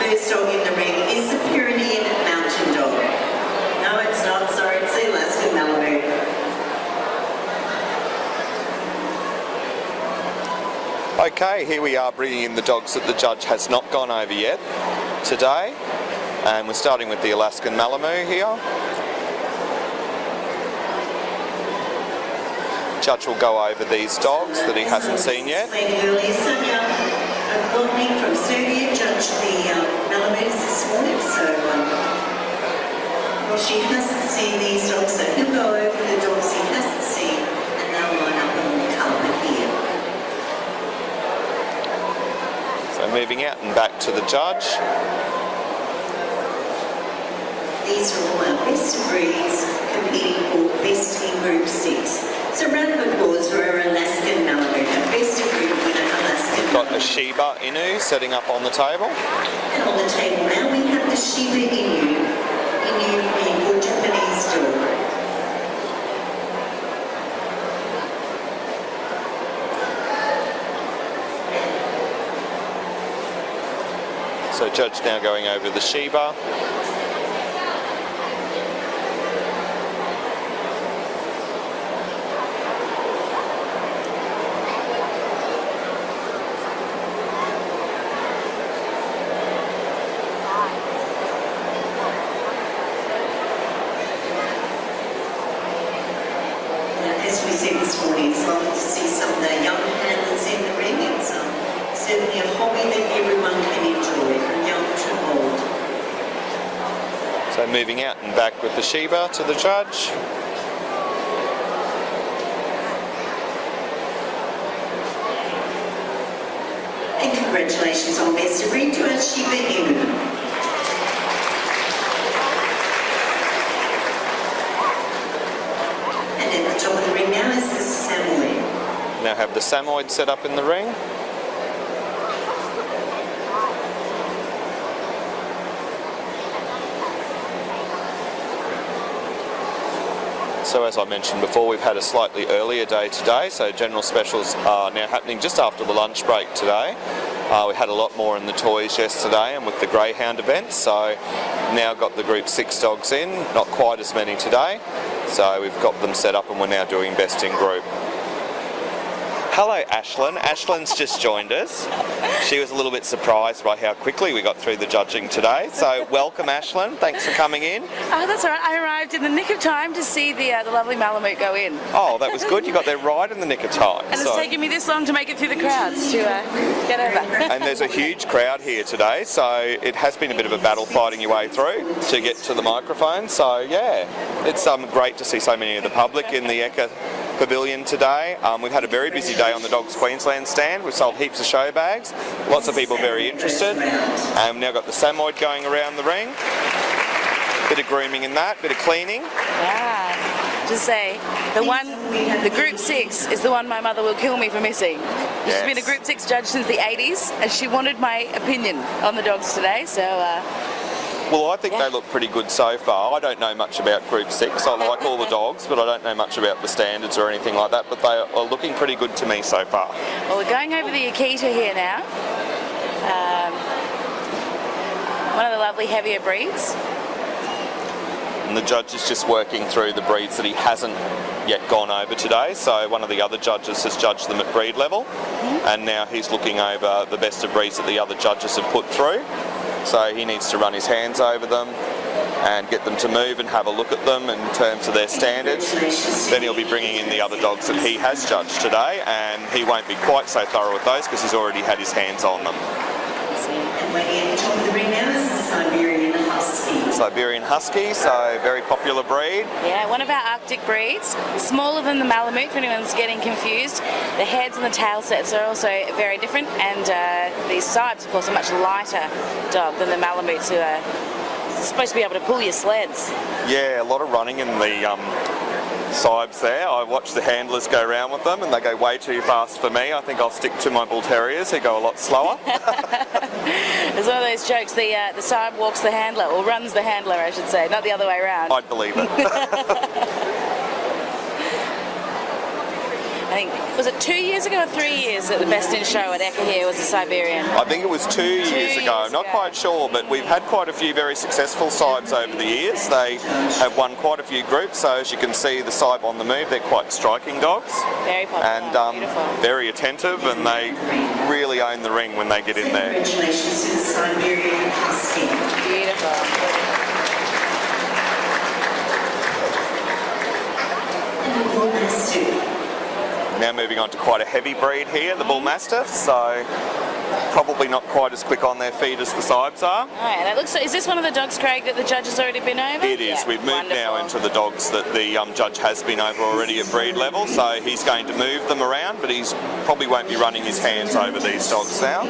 first dog in the ring is the Pyrenean Mountain Dog. No, it's not. Sorry, it's the Alaskan Malamute. Okay, here we are bringing in the dogs that the judge has not gone over yet today. And we're starting with the Alaskan Malamute here. Judge will go over these dogs that he hasn't seen yet. Sonia Goldning from Serbia judged the Malamutes this morning, so well, she hasn't seen these dogs, so he'll go over the dogs he hasn't seen and they'll line up on the carpet here. So moving out and back to the judge. These are all our best of breeds competing for best in Group 6. So round of applause for our Alaskan Malamute, our best of breed winner, Alaskan We've got the Shiba Inu setting up on the table. And on the table now we have the Shiba Inu. Inu being for Japanese dog. So judge now going over the Shiba. As we said this morning, it's lovely to see some of the young handlers in the ring. It's certainly a hobby that everyone can enjoy, from young to old. So moving out and back with the Shiba to the judge. And congratulations on best of breed to our Shiba Inu. Top of the ring now is the Samoyed. Now have the Samoyed set up in the ring. So as I mentioned before, we've had a slightly earlier day today, so general specials are now happening just after the lunch break today. We had a lot more in the toys yesterday and with the greyhound event, so now got the Group 6 dogs in, not quite as many today. So we've got them set up and we're now doing best in group. Hello Ashlyn. Ashlyn's just joined us. She was a little bit surprised by how quickly we got through the judging today. So welcome Ashlyn, thanks for coming in. Oh, that's all right. I arrived in the nick of time to see the lovely Malamute go in. Oh, that was good. You got there right in the nick of time. And it's taken me this long to make it through the crowds to get over. And there's a huge crowd here today, so it has been a bit of a battle fighting your way through to get to the microphone. So yeah, it's great to see so many of the public in the EKKA Pavilion today. We've had a very busy day on the Dogs Queensland stand. We've sold heaps of show bags. Lots of people very interested. And we've now got the Samoyed going around the ring. Bit of grooming in that, bit of cleaning. Yeah. Just say, the Group 6 is the one my mother will kill me for missing. She's been a Group 6 judge since the 80s and she wanted my opinion on the dogs today, so well, I think they look pretty good so far. I don't know much about Group 6. I like all the dogs, but I don't know much about the standards or anything like that, but they are looking pretty good to me so far. Well, we're going over the EKKA here now. One of the lovely heavier breeds. And the judge is just working through the breeds that he hasn't yet gone over today. So one of the other judges has judged them at breed level, and now he's looking over the best of breeds that the other judges have put through. So he needs to run his hands over them and get them to move and have a look at them in terms of their standards. Then he'll be bringing in the other dogs that he has judged today, and he won't be quite so thorough with those because he's already had his hands on them. And waiting at the top of the ring now is the Siberian Husky. Siberian Husky, so very popular breed. Yeah, one of our Arctic breeds. Smaller than the Malamute, for anyone's getting confused. The heads and the tail sets are also very different, and these Sibes, of course, are much lighter dog than the Malamutes, who are supposed to be able to pull your sleds. Yeah, a lot of running in the Sibes there. I watch the handlers go around with them and they go way too fast for me. I think I'll stick to my Bull Terriers who go a lot slower. There's one of those jokes, the Sibe walks the handler, or runs the handler I should say, not the other way around. I'd believe it. I think was it 2 years ago or 3 years that the best in show at EKKA here was a Siberian? I think it was 2 years ago. years Not ago. quite sure, but we've had quite a few very successful sibes over the years. They have won quite a few groups, so as you can see, the Sibe on the Move, they're quite striking dogs. Very popular, And beautiful. very attentive, and they really own the ring when they get in there. Congratulations to the Siberian Husky. Beautiful. And the Bull Mastiff. Now moving on to quite a heavy breed here, the Bull Mastiff, so probably not quite as quick on their feet as the Sibes are. All right, that looks. Is this one of the dogs, Craig, that the judge has already been over? It is. Yeah, We've moved now wonderful. into the dogs that the judge has been over already at breed level, so he's going to move them around, but he's probably won't be running his hands over these dogs now.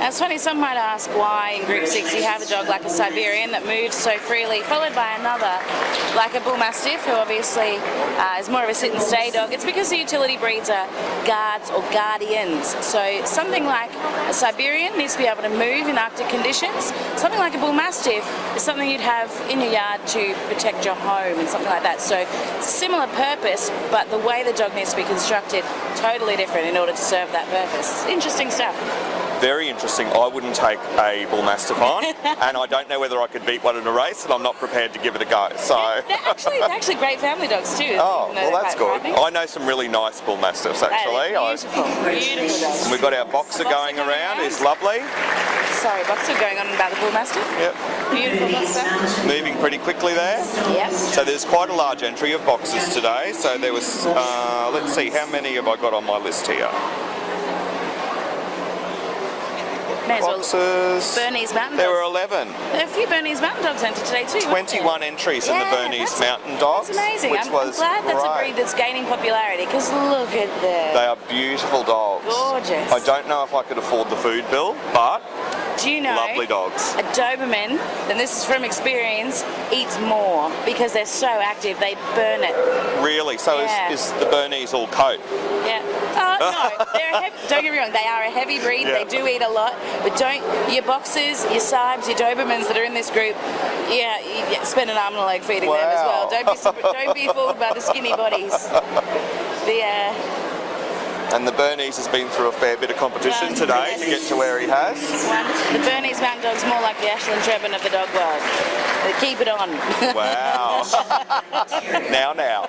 Now, it's funny, some might ask why in Group 6 you have a dog like a Siberian that moves so freely, followed by another like a Bull Mastiff, who obviously is more of a sit and stay dog. It's because the utility breeds are guards or guardians. So something like a Siberian needs to be able to move in Arctic conditions. Something like a Bull Mastiff is something you'd have in your yard to protect your home and something like that. So it's a similar purpose, but the way the dog needs to be constructed, totally different in order to serve that purpose. Interesting stuff. Very interesting. I wouldn't take a Bull Mastiff on, and I don't know whether I could beat one in a race, and I'm not prepared to give it a go. So. They're actually great family dogs too. Oh, even though well, they're that's quite good. frightening. I know some really nice Bull Mastiffs, actually. Beautiful, beautiful dogs. And we've got our boxer going around, who's lovely. Sorry, boxer going on about the Bull Mastiff. Yep. Beautiful boxer. Moving pretty quickly there. Yep. So there's quite a large entry of boxers today. So there was, let's see, how many have I got on my list here? May as well. Boxers. Bernese Mountain There Dogs. were 11. There are a few Bernese Mountain Dogs entered today too. weren't there? 21 entries in the Yeah, Bernese that's- Mountain Dogs. That's amazing. Which I'm was glad that's a great. breed that's gaining popularity because look at them. They are beautiful dogs. Gorgeous. I don't know if I could afford the food bill, but Do you know lovely dogs. a Doberman, and this is from experience, eats more because they're so active. They burn it. Really? So Yeah. is the Bernese all coat? Yeah. No, don't get me wrong. They are a heavy breed. Yeah. They do eat a lot, but don't your boxers, your Sibes, your Dobermans that are in this group. Yeah, you spend an arm and a leg feeding them as well. Wow. Don't be fooled by the skinny bodies. And the Bernese has been through a fair bit of competition Well, today yes. to get to where he has. The Bernese Mountain Dog's more like the Ashland Trebon of the dog world. They keep it on. Wow. now.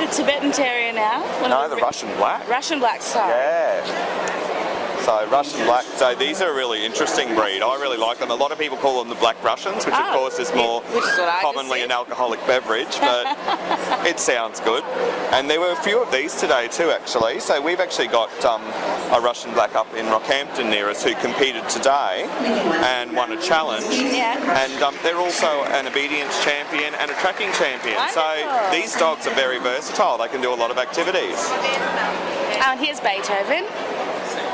The Tibetan Terrier now. No, the Russian Black. Russian Black, sorry. Yeah. So Russian Black, so these are a really interesting breed. I really like them. A lot of people call them the Black Russians, which of Oh, course is more which is what I just commonly said. an alcoholic beverage, but it sounds good. And there were a few of these today too, actually. So we've actually got a Russian Black up in Rockhampton near us who competed today and won a challenge. Yeah. And they're also an obedience champion and a tracking champion. So Wonderful. these dogs are very versatile. They can do a lot of activities. And here's Beethoven.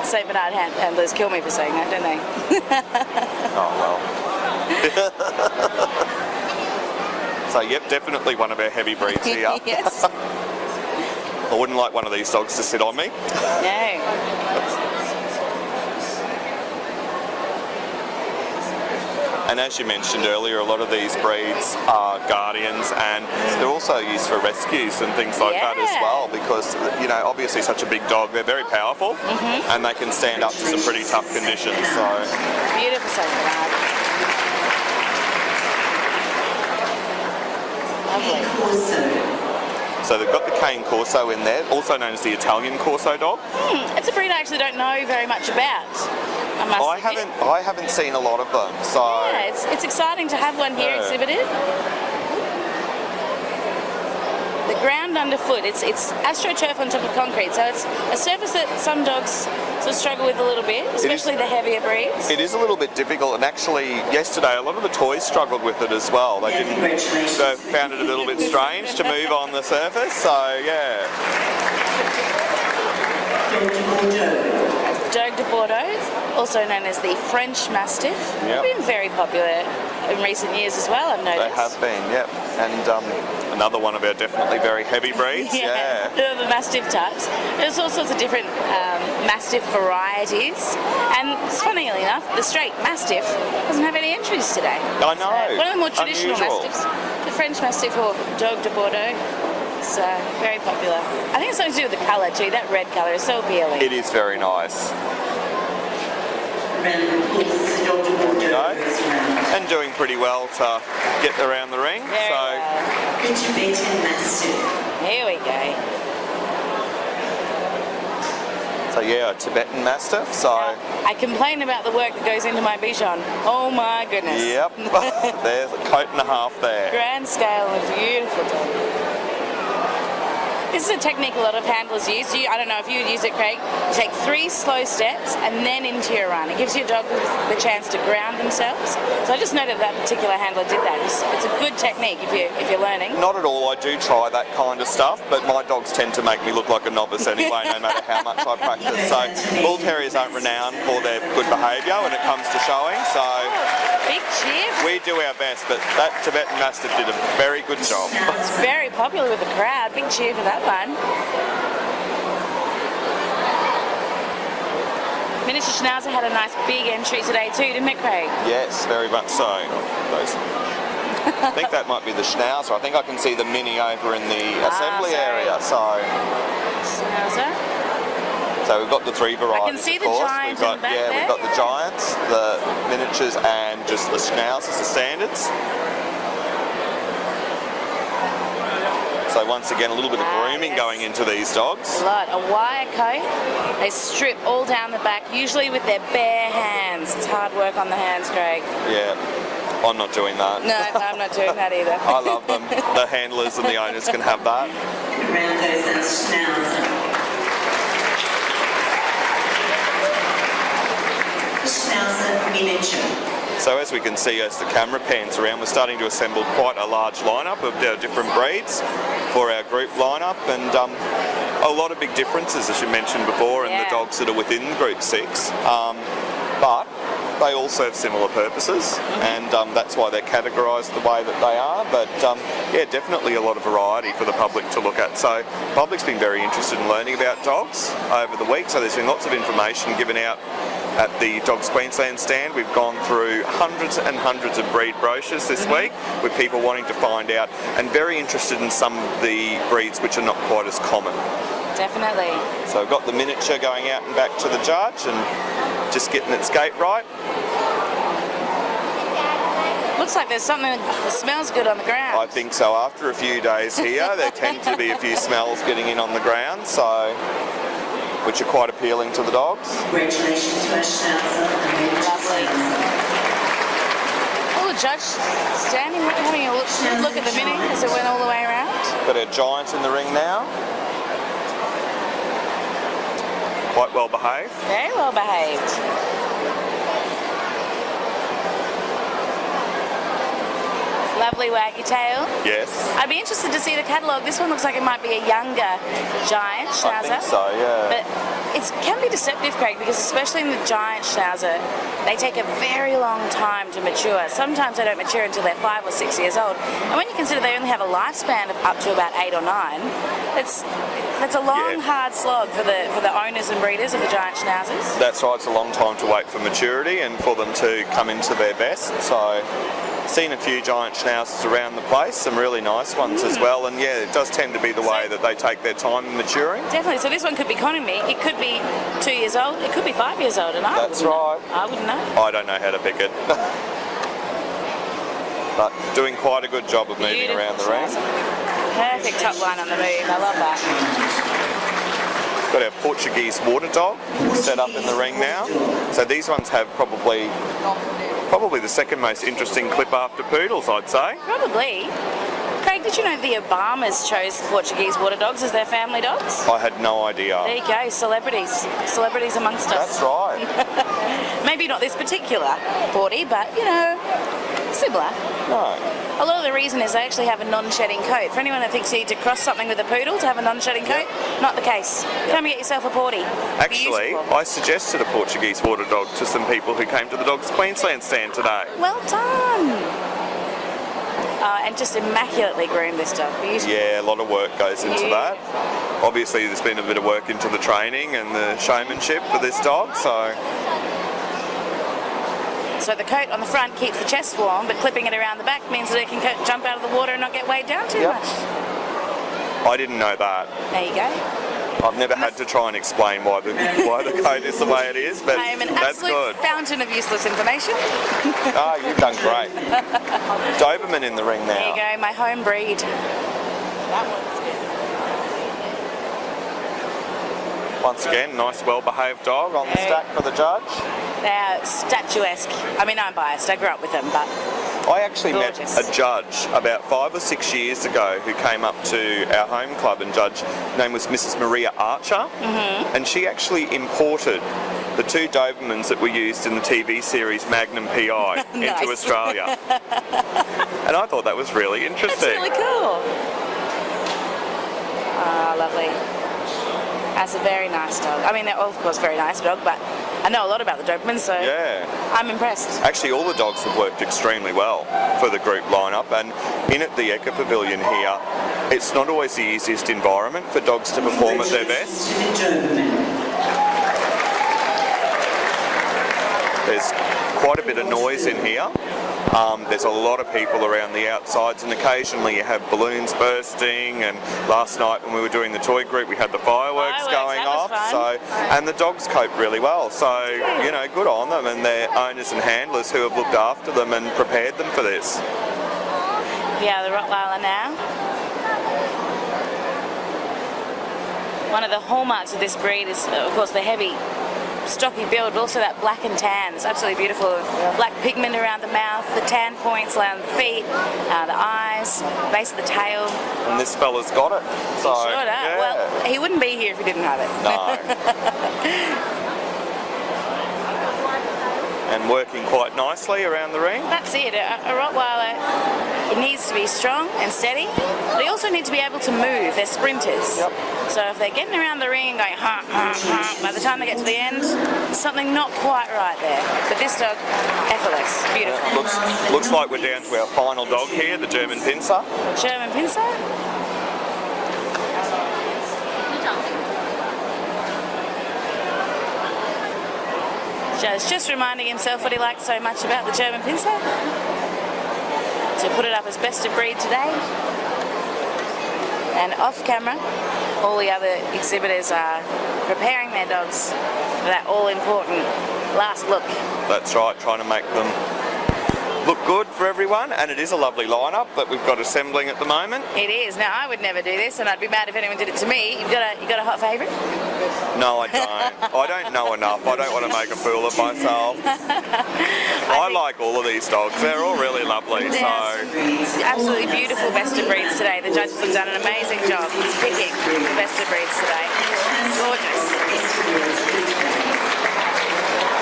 St. Bernard handlers kill me for saying that, don't they? Oh, well. So, yep, definitely one of our heavy breeds here. Yes. I wouldn't like one of these dogs to sit on me. No. And as you mentioned earlier, a lot of these breeds are guardians, and they're also used for rescues and things like that as Yeah. well, because, you know, obviously such a big dog, they're very powerful, and they can stand up to some pretty tough conditions. So, Beautiful St. Bernard. Lovely. so they've got the Cane Corso in there, also known as the Italian Corso dog. It's a breed I actually don't know very much about. I must admit. I haven't seen a lot of them, so Yeah, it's exciting to have one here Yeah. exhibited. The ground underfoot, it's astroturf on top of concrete, so it's a surface that some dogs sort of struggle with a little bit, especially the heavier breeds. it is a little bit difficult. And actually, yesterday a lot of the toys struggled with it as well. They found it a little bit strange to move on the surface. So yeah. Dogue de Bordeaux, also known as the French Mastiff. Yep. They've been very popular in recent years as well, I've noticed. They have been, yep. And another one of our definitely very heavy breeds. Yeah. The Mastiff types. There's all sorts of different Mastiff varieties. And funnily enough, the straight Mastiff doesn't have any entries today. I know. One of the more traditional Unusual. Mastiffs, the French Mastiff or Dogue de Bordeaux. It's very popular. I think it's something to do with the colour too. That red colour is so appealing. It is very nice. Round of applause as the dog walked No. over first round. And doing pretty well to get around the ring. Very well. The Tibetan Mastiff. Here we go. So yeah, a Tibetan Mastiff. So I complain about the work that goes into my Bichon. Oh my goodness. yep, there's a coat and a half there. Grand scale and beautiful dog. This is a technique a lot of handlers use. I don't know if you would use it, Craig. You take 3 slow steps and then into your run. It gives your dog the chance to ground themselves. So I just noted that particular handler did that. It's a good technique if you're learning. Not at all. I do try that kind of stuff, but my dogs tend to make me look like a novice anyway, no matter how much I practice. So Bull Terriers aren't renowned for their good behaviour when it comes to showing. So Big cheer. we do our best, but that Tibetan Mastiff did a very good job. It's very popular with the crowd. Big cheer for that one. Miniature Schnauzer had a nice big entry today too, didn't it, Craig? Yes, very much so. I think that might be the Schnauzer. I think I can see the Mini over in the assembly sorry. area. Schnauzer. So we've got the 3 varieties. I can see the of course. giant We've got, in the back yeah, there. we've got the giants, the miniatures, and just the Schnauzers, the standards. So once again, a little bit of grooming yes. going into these dogs. A lot. A wire coat. They strip all down the back, usually with their bare hands. It's hard work on the hands, Craig. Yeah, I'm not doing that. No, I'm not doing that either. I love them. The handlers and the owners can have that. Around goes our Schnauzer. The Schnauzer miniature. So as we can see, as the camera pans around, we're starting to assemble quite a large lineup of our different breeds for our group lineup, and a lot of big differences, as you mentioned before, in the Yeah. dogs that are within Group 6. But they all serve similar purposes, and that's why they're categorised the way that they are. But yeah, definitely a lot of variety for the public to look at. So the public's been very interested in learning about dogs over the week, so there's been lots of information given out at the Dogs Queensland stand. We've gone through hundreds and hundreds of breed brochures this week with people wanting to find out and very interested in some of the breeds which are not quite as common. Definitely. So we've got the miniature going out and back to the judge and just getting its gait right. Looks like there's something that smells good on the ground. I think so. After a few days here, there tend to be a few smells getting in on the ground, so which are quite appealing to the dogs. Congratulations to our Schnauzer and miniature Lovely. Schnauzer. Oh, the judge standing, having a look at the mini as it went all the way around. Got our giant in the ring now. Quite well behaved. Very well behaved. Lovely waggy tail. Yes. I'd be interested to see the catalogue. This one looks like it might be a younger giant I Schnauzer. think so, yeah. But it can be deceptive, Craig, because especially in the giant Schnauzer, they take a very long time to mature. Sometimes they don't mature until they're 5 or 6 years old. And when you consider they only have a lifespan of up to about 8 or 9, that's a long, hard slog for the owners and breeders of the giant Schnauzers. That's right, it's a long time to wait for maturity and for them to come into their best. So, seen a few giant Schnauzers around the place, some really nice ones as well. And yeah, it does tend to be the way that they take their time in maturing. Definitely. So this one could be economy. It could be 2 years old. It could be 5 years old. And That's right. I wouldn't know. I don't know how to pick it. But doing quite a good job of moving Beautiful around the ring. Schnauzer. Perfect top line on the move. I love that. Got our Portuguese water dog set up in the ring now. So these ones have probably the second most interesting clip after poodles, I'd say. Probably. Craig, did you know the Obamas chose Portuguese water dogs as their family dogs? I had no idea. There you go, celebrities amongst us. That's right. Maybe not this particular Porty, but you know, similar. No. A lot of the reason is they actually have a non-shedding coat. For anyone that thinks you need to cross something with a poodle to have a non-shedding coat, not the case. Come and get yourself a Porty. Actually, Beautiful. I suggested a Portuguese water dog to some people who came to the Dogs Queensland stand today. Well done. And just immaculately groomed this dog. Beautiful. Yeah, a lot of work goes into that. Obviously, there's been a bit of work into the training and the showmanship for this dog, so... So the coat on the front keeps the chest warm, but clipping it around the back means that it can jump out of the water and not get weighed down too much. I didn't know that. There you go. I've never had to try and explain why the coat is the way it is, but I am an that's absolute good. fountain of useless information. Ah, you've done great. Doberman in the ring now. There you go, my home breed. That one's Once again, nice, well-behaved dog on the stack for the judge. They're statuesque. I mean, I'm biased. I grew up with them, but I actually gorgeous. met a judge about 5 or 6 years ago who came up to our home club and judge. Her name was Mrs. Maria Archer, and she actually imported the 2 Dobermans that were used in the TV series Magnum PI into Australia. And I thought that was really interesting. That's really cool. Ah, lovely. That's a very nice dog. I mean, they're of course very nice dog, but I know a lot about the Dobermans, so Yeah. I'm impressed. Actually, all the dogs have worked extremely well for the group lineup, and in at the EKKA Pavilion here, it's not always the easiest environment for dogs to perform at their best. There's quite a bit of noise in here. There's a lot of people around the outsides, and occasionally you have balloons bursting, and last night when we were doing the toy group we had the fireworks going that was off, fun. so and the dogs cope really well, so you know, good on them and their owners and handlers who have looked after them and prepared them for this. Yeah, the Rottweiler now. One of the hallmarks of this breed is, of course, the heavy, stocky build, but also that black and tan. It's absolutely beautiful. Black pigment around the mouth, the tan points around the feet, the eyes, base of the tail. And this fella's got it. So, Sure does. yeah. Well, he wouldn't be here if he didn't have it. No. And working quite nicely around the ring. That's it. A Rottweiler, it needs to be strong and steady, but they also need to be able to move. They're sprinters. Yep. So if they're getting around the ring and going, ha, ha, ha, by the time they get to the end, something not quite right there. But this dog, effortless, beautiful. Looks like we're down to our final dog here, the German Pincer. German Pincer. Just reminding himself what he liked so much about the German Pincer. To put it up as best of breed today. And off camera, all the other exhibitors are preparing their dogs for that all-important last look. That's right, trying to make them look good for everyone, and it is a lovely lineup that we've got assembling at the moment. It is. Now, I would never do this, and I'd be mad if anyone did it to me. You got a hot favourite? No, I don't. I don't know enough. I don't want to make a fool of myself. I like all of these dogs. They're all really lovely. So Absolutely beautiful best of breeds today. The judges have done an amazing job picking the best of breeds today. Gorgeous.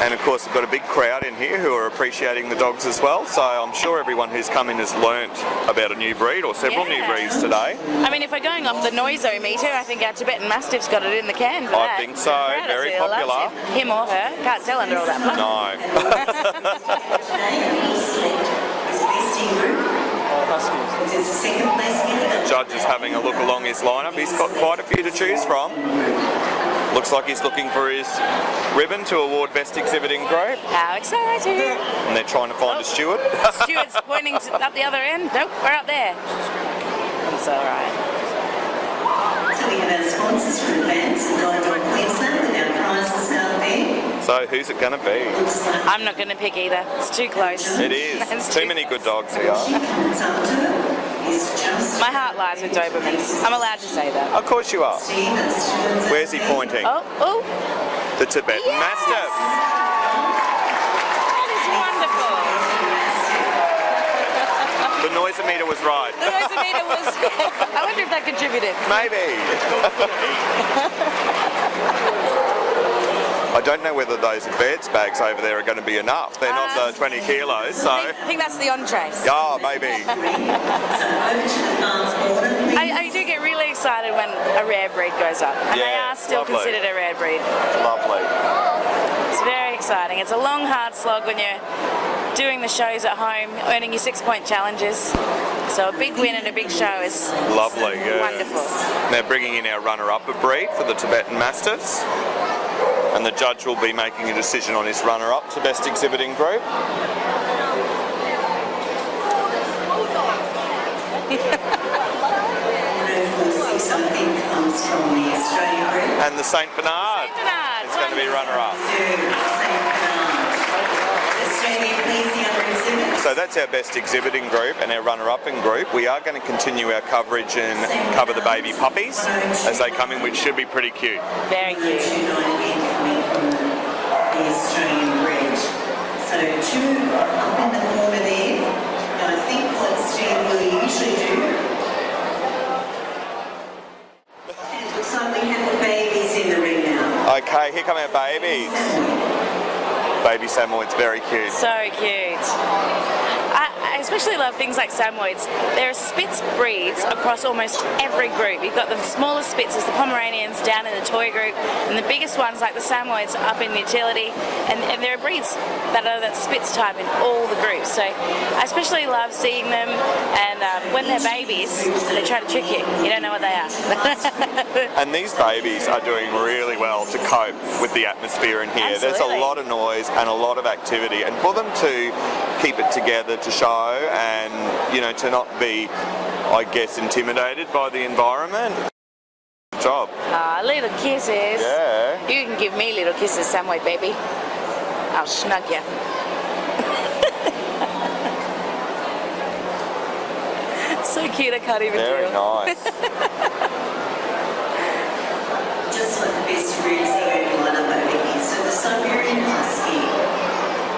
And of course, we've got a big crowd in here who are appreciating the dogs as well. So I'm sure everyone who's come in has learnt about a new breed or several new breeds today. I mean, if we're going off the noisometer, I think our Tibetan Mastiff's got it in the can for I that. think so. Very Absolutely popular. loves Him or her. Can't tell under all that fluff. No. Judge is having a look along his lineup. He's got quite a few to choose from. Looks like he's looking for his ribbon to award Best Exhibiting Group. How exciting! And they're trying to find a steward. Steward's pointing up the other end. Nope, we're up there. That's all right. So we have our sponsors from Advance and Guide Dog Queensland with our prizes out there. So who's it going to be? I'm not going to pick either. It's too close. It is. It's Too many good dogs here. My heart lies with Dobermans. I'm allowed to say that. Of course you are. Where's he pointing? Oh, The Tibetan yes! Mastiff. That is wonderful. The noisometer was right. The noisometer was... I wonder if that contributed. Maybe. I don't know whether those advance bags over there are going to be enough. They're not 20 kilos, so... I think that's the entree. Yeah, maybe. I do get really excited when a rare breed goes up. And they Yeah, are still lovely. considered a rare breed. Lovely. It's very exciting. It's a long, hard slog when you're doing the shows at home, earning your 6-point challenges. So a big win and a big show is Lovely, yeah. wonderful. They're bringing in our runner-up of breed for the Tibetan Mastiffs. And the judge will be making a decision on his runner-up to Best Exhibiting Group. breeds from the Australian group. And the St Bernard St. Bernard, is going to be runner-up. St. Bernard. Australia, please, the other exhibits. So that's our best exhibiting group and our runner-up in group. We are going to continue our coverage and cover the baby puppies as they come in, which should be pretty cute. Very cute. 290 coming from the Australian breed. So two up in the corner there. And I think what Steve will usually do. And it looks like we have the babies in the ring now. Okay, here come our babies. Baby Samoyed's very cute. So cute. I especially love things like Samoyeds. There are Spitz breeds across almost every group. You've got the smallest Spitzes, the Pomeranians, down in the toy group, and the biggest ones like the Samoyeds up in utility. And there are breeds that are that Spitz type in all the groups. So I especially love seeing them, and when they're babies, they try to trick you. You don't know what they are. And these babies are doing really well to cope with the atmosphere in here. Absolutely. There's a lot of noise and a lot of activity, and for them to keep it together to show and, you know, to not be, I guess, intimidated by the environment. Good job. Ah, little kisses. Yeah. You can give me little kisses, Samoyed baby. I'll snug you. So cute, I can't even Very deal. nice. Just like the best breeds, the only one up over here. So the Siberian Husky.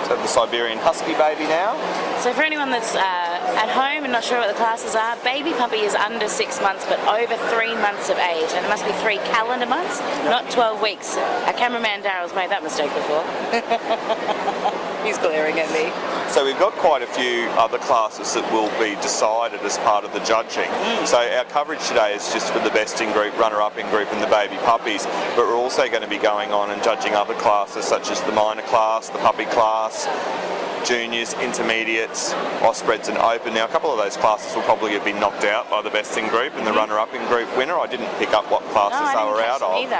So the Siberian Husky baby now. So for anyone that's at home and not sure what the classes are, baby puppy is under 6 months but over 3 months of age, and it must be 3 calendar months, not 12 weeks. Our cameraman Daryl's made that mistake before. He's glaring at me. So we've got quite a few other classes that will be decided as part of the judging. So our coverage today is just for the best in group, runner-up in group and the baby puppies, but we're also going to be going on and judging other classes such as the minor class, the puppy class, juniors, intermediates, Ospreads and Open. Now a couple of those classes will probably have been knocked out by the best in group and the runner-up in group winner. I didn't pick up what classes they were out of,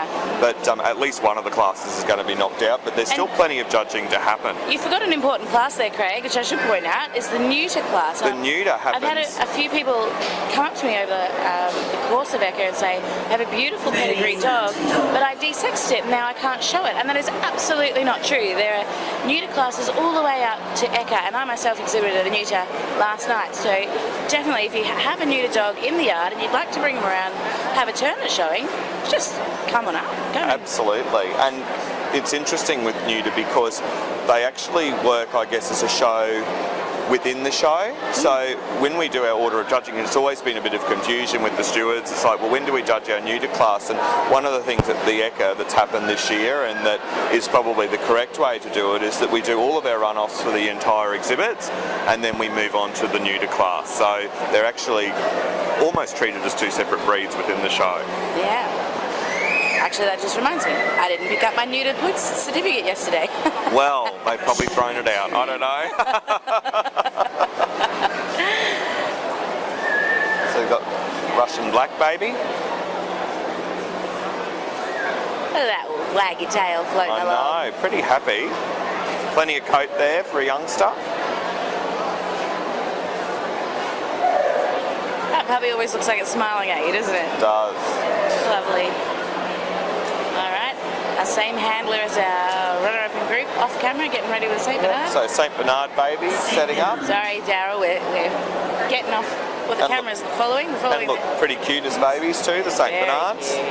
but at least one of the classes is going to be knocked out, but there's still plenty of judging to happen. You forgot an important class there, Craig, which I should point out, is the neuter class. The neuter happens. I've had a few people come up to me over the course of EKKA and say, I have a beautiful pedigree dog, but I desexed it and now I can't show it. And that is absolutely not true. There are neuter classes all the way up to EKKA, and I myself exhibited a neuter last night. So definitely, if you have a neuter dog in the yard and you'd like to bring them around, have a turn at showing, just come on up. Go on. Absolutely. And it's interesting with neuter because they actually work, I guess, as a show within the show. So when we do our order of judging, it's always been a bit of confusion with the stewards. It's like, well, when do we judge our neuter class? And one of the things at the EKKA that's happened this year, and that is probably the correct way to do it, is that we do all of our runoffs for the entire exhibits, and then we move on to the neuter class. So they're actually almost treated as two separate breeds within the show. Yeah. Actually, that just reminds me, I didn't pick up my neutered puts certificate yesterday. Well, they've probably thrown it out. I don't know. So we've got Russian black baby. Look at that waggy tail floating along. I know, pretty happy. Plenty of coat there for a youngster. That puppy always looks like it's smiling at you, doesn't it? It does. Lovely. All right, our same handler as our runner-up in group, off camera, getting ready with St. Bernard. So St. Bernard baby setting up. Sorry, Daryl, we're getting off. Well, the And camera's following. We're following. And look pretty cute as babies too, the St. Bernards. Cute.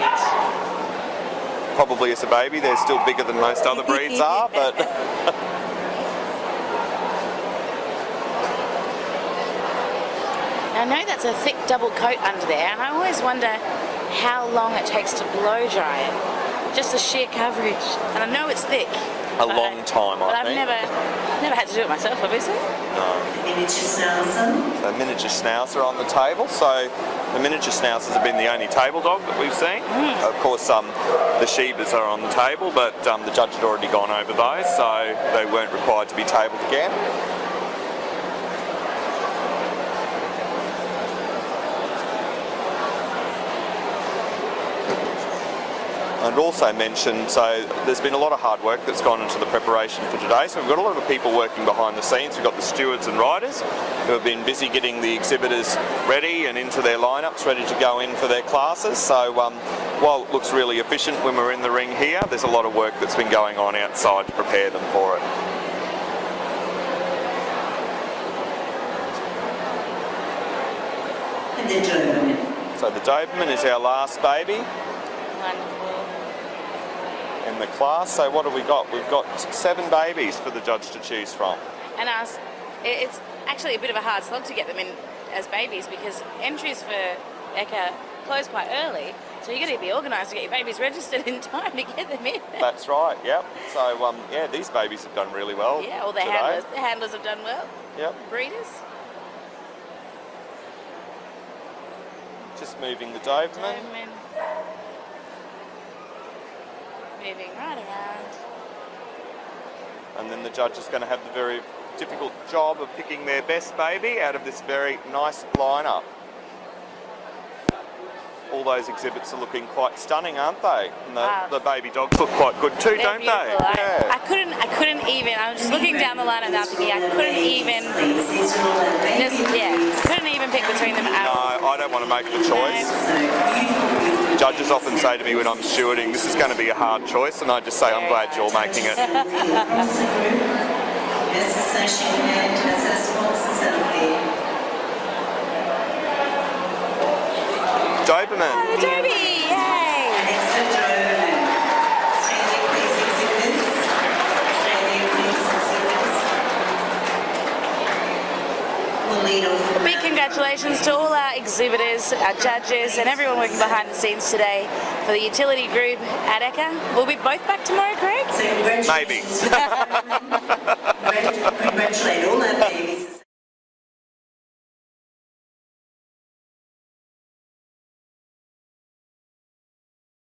Probably as a baby, they're still bigger than most other breeds are, but... I know that's a thick double coat under there, and I always wonder how long it takes to blow dry it. Just the sheer coverage. And I know it's thick. A long time, I think. But I've never had to do it myself, obviously. No. Miniature Schnauzer. So miniature schnauzer on the table. So the miniature schnauzers have been the only table dog that we've seen. Of course, the Shebas are on the table, but the judge had already gone over those, so they weren't required to be tabled again. And also mention, so there's been a lot of hard work that's gone into the preparation for today. So we've got a lot of people working behind the scenes. We've got the stewards and riders who have been busy getting the exhibitors ready and into their lineups, ready to go in for their classes. So while it looks really efficient when we're in the ring here, there's a lot of work that's been going on outside to prepare them for it. And the Doberman. So the Doberman is our last baby Wonderful. in the class. So what have we got? We've got 7 babies for the judge to choose from. And it's actually a bit of a hard slog to get them in as babies because entries for EKKA close quite early. So you're going to be organised to get your babies registered in time to get them in. That's right, yep. So, yeah, these babies have done really well. Yeah, all the today. handlers. The handlers have done well. Yep. Breeders. Just moving the Doberman. Doberman. Moving right around. And then the judge is going to have the very difficult job of picking their best baby out of this very nice lineup. All those exhibits are looking quite stunning, aren't they? And the baby dogs look quite good too, don't beautiful. they? Yeah. I couldn't even. I was just looking down the lineup now, thinking I couldn't even. Couldn't even pick between them at all. No, I don't want to make the choice. Judges often say to me when I'm stewarding, this is going to be a hard choice, and I just say, I'm glad you're making it. Doberman. Oh, the Derby! Yay! Big congratulations to all our exhibitors, our judges, and everyone working behind the scenes today for the utility group at EKKA. We'll be both back tomorrow, Craig? Maybe. Congratulate all